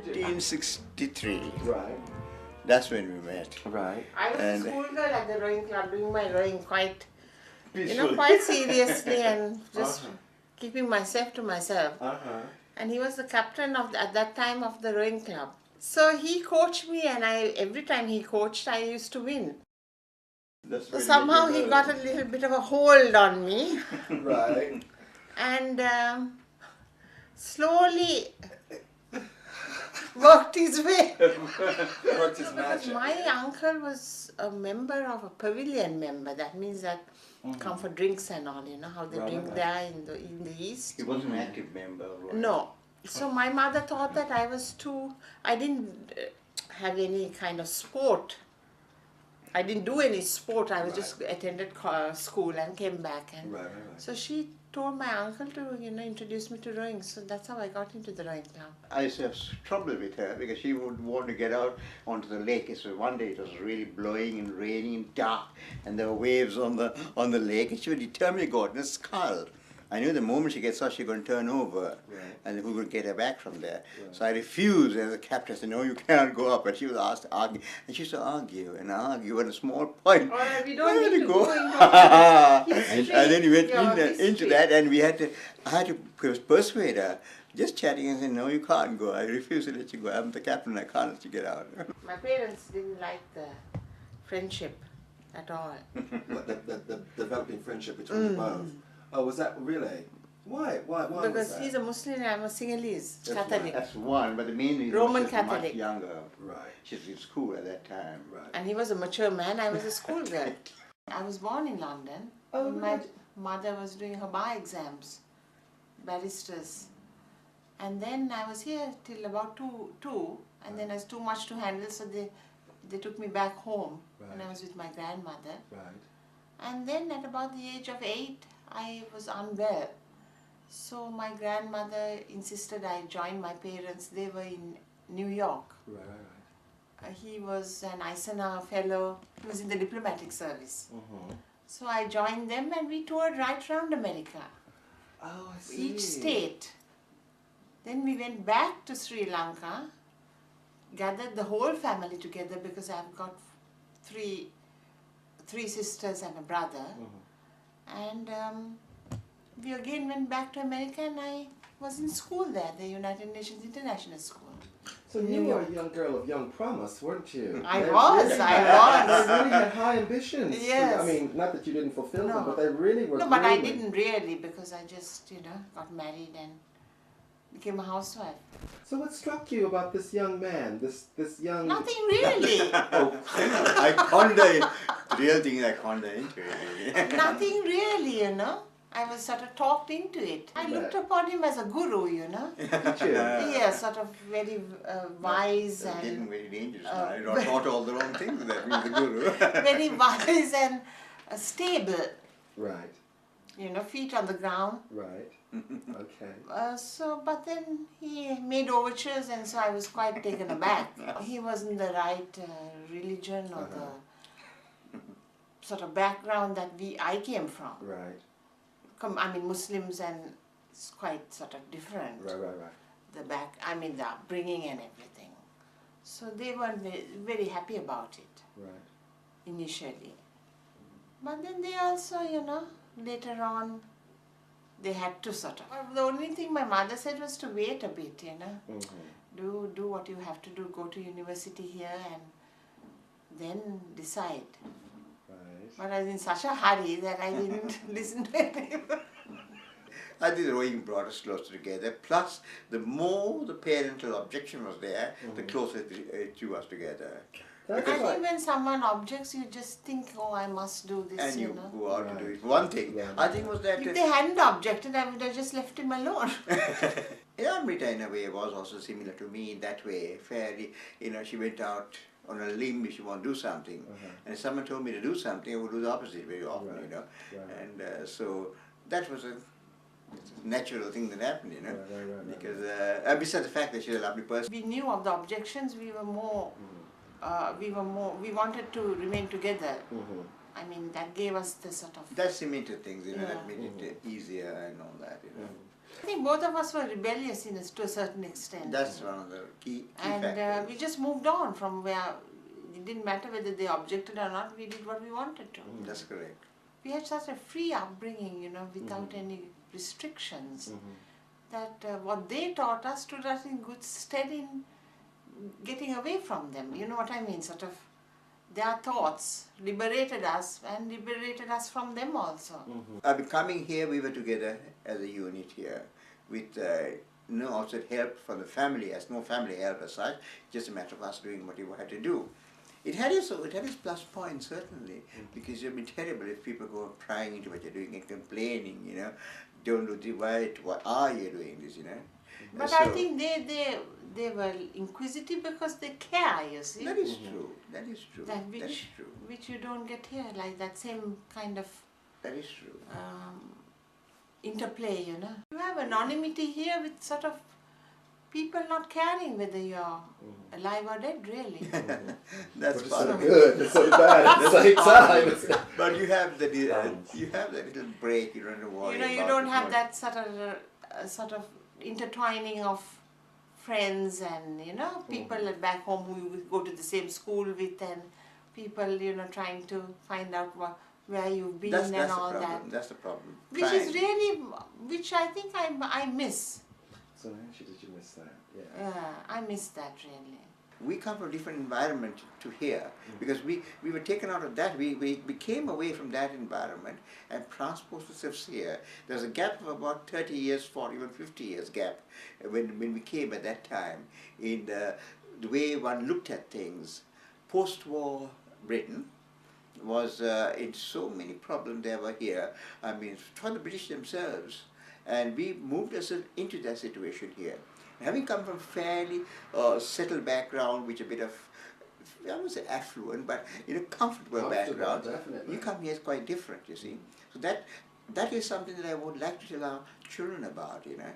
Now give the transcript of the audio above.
1963. Right. That's when we met. Right. I was And- a schoolgirl at the rowing club, doing my rowing quite, Peaceful. quite seriously and just keeping myself to myself. Uh-huh. And he was the captain of at that time of the rowing club. So he coached me, and every time he coached, I used to win. That's So when somehow we he met. got a little bit of a hold on me, Right. and slowly worked his way. Worked his Because magic. my uncle was a member of a pavilion member. That means that come for drinks and all. You know how they Right, drink right. there in the east. He was an active member. Right? No. So my mother thought that I didn't have any kind of sport. I didn't do any sport. I was just attended school and came back. And Right. so she told my uncle to, introduce me to rowing. So that's how I got into the rowing club. I used to have trouble with her because she would want to get out onto the lake. So one day it was really blowing and raining and dark, and there were waves on the lake, and she was determined to go out in a scull. I knew the moment she gets out, she's going to turn over, and we would get her back from there. Right. So I refused, and the captain said, "No, you cannot go up." And she was asked to argue, and she used to argue and argue at a small point. All right, we don't Where need to to go. go into history, And then we went your into history. that, and I had to persuade her. Just chatting and saying, "No, you can't go. I refuse to let you go. I'm the captain. I can't let you get out." My parents didn't like the friendship at all. What, the developing friendship between you both. Oh, was that really? Why? Why was Because that? he's a Muslim and I'm a Sinhalese, Catholic. That's one, but the main reason Roman was she's much Catholic. younger. Right. She was in school at that time. Right. And he was a mature man, I was a schoolgirl. I was born in London. Oh, when my right. mother was doing her bar exams, barristers. And then I was here till about two, and then I was too much to handle, so they took me back home, and I Right. was with my grandmother. Right. And then at about the age of 8, I was unwell. So my grandmother insisted I join my parents. They were in New York. Right. Right. He was an Eisenhower fellow. He was in the diplomatic service. Mm-hmm. So I joined them and we toured right around America, Oh, I see. each state. Then we went back to Sri Lanka, gathered the whole family together because I've got three sisters and a brother. And we again went back to America, and I was in school there, the United Nations International School. So you were a young girl of young promise, weren't you? I They was. They really had high ambitions. Yes. I mean, not that you didn't fulfill them, No. but they really were. No, but I blooming. didn't really, because I just, got married and became a housewife. So what struck you about this young man? This young. Nothing really. I conda real thing I conda into it. Nothing really, I was sort of talked into it. I looked upon him as a guru, Did you? Yeah, sort of very wise That's getting and very dangerous now. I don't taught all the wrong things with that being the guru. very wise and stable, Right. feet on the ground. Right. Okay. But then he made overtures, and so I was quite taken aback. He wasn't the right religion or the sort of background that I came from. Right. Muslims, and it's quite sort of different. Right. The upbringing and everything. So they weren't very happy about it Right. initially. But then they also, later on, they had to sort of. The only thing my mother said was to wait a bit, Mm-hmm. Do what you have to do, go to university here and then decide. Right. But I was in such a hurry that I didn't listen to anyone. I think the rowing brought us closer together. Plus, the more the parental objection was there, the closer it drew us together. That's I right. think when someone objects, you just think, oh, I must do this, And you go out Right. to do it. One thing, Yeah. I think was that... If they hadn't objected, I would have just left him alone. Amrita, in a way, was also similar to me in that way. Fairly, she went out on a limb if she wanted to do something. And if someone told me to do something, I would do the opposite very often, Right. Right. And so that was a natural thing that happened, Right. Because besides the fact that she's a lovely person. We knew of the objections, we wanted to remain together. Mm-hmm. That gave us the sort of. That cemented things, Yeah. that made it easier and all that, I think both of us were rebellious to a certain extent. That's one of the key And factors. we just moved on from where it didn't matter whether they objected or not, we did what we wanted to. That's correct. We had such a free upbringing, you know, without any restrictions, that what they taught us stood us in good stead in getting away from them. You know what I mean? Sort of, their thoughts liberated us and liberated us from them also. Coming here, we were together as a unit here with no outside help from the family, as no family help as such, just a matter of us doing what we had to do. It had its plus points, certainly, because it would be terrible if people go prying into what you're doing and complaining, you know, don't do this, why are you doing this, you know. But So, I think they were inquisitive because they care, you see. that is true, that is true, That that is true, which you don't get here, like that same kind of that is true. interplay, you know. You have anonymity here with sort of people not caring whether you're alive or dead, really. That's Which is part sort of of it. good and sort of bad at the same time. But you have that little break, you don't have to worry You know, you about don't it. have that sort of intertwining of friends and, you know, people back home who you go to the same school with, and people, you know, trying to find out where you've been That's and the all problem. that. That's the problem. Which is really, which I think I miss. So actually, did you miss that? Yeah. Yeah, I miss that really. We come from a different environment to here, because we were taken out of that. We came away from that environment and transposed ourselves here. There's a gap of about 30 years, 40, even 50 years gap when we came at that time in the way one looked at things. Post-war Britain was in so many problems there were here. I mean, for the British themselves. And we moved ourselves into that situation here. Having come from fairly settled background, which a bit of, I wouldn't say affluent, but comfortable background, definitely. you come here is quite different, you see. So that is something that I would like to tell our children about, you know.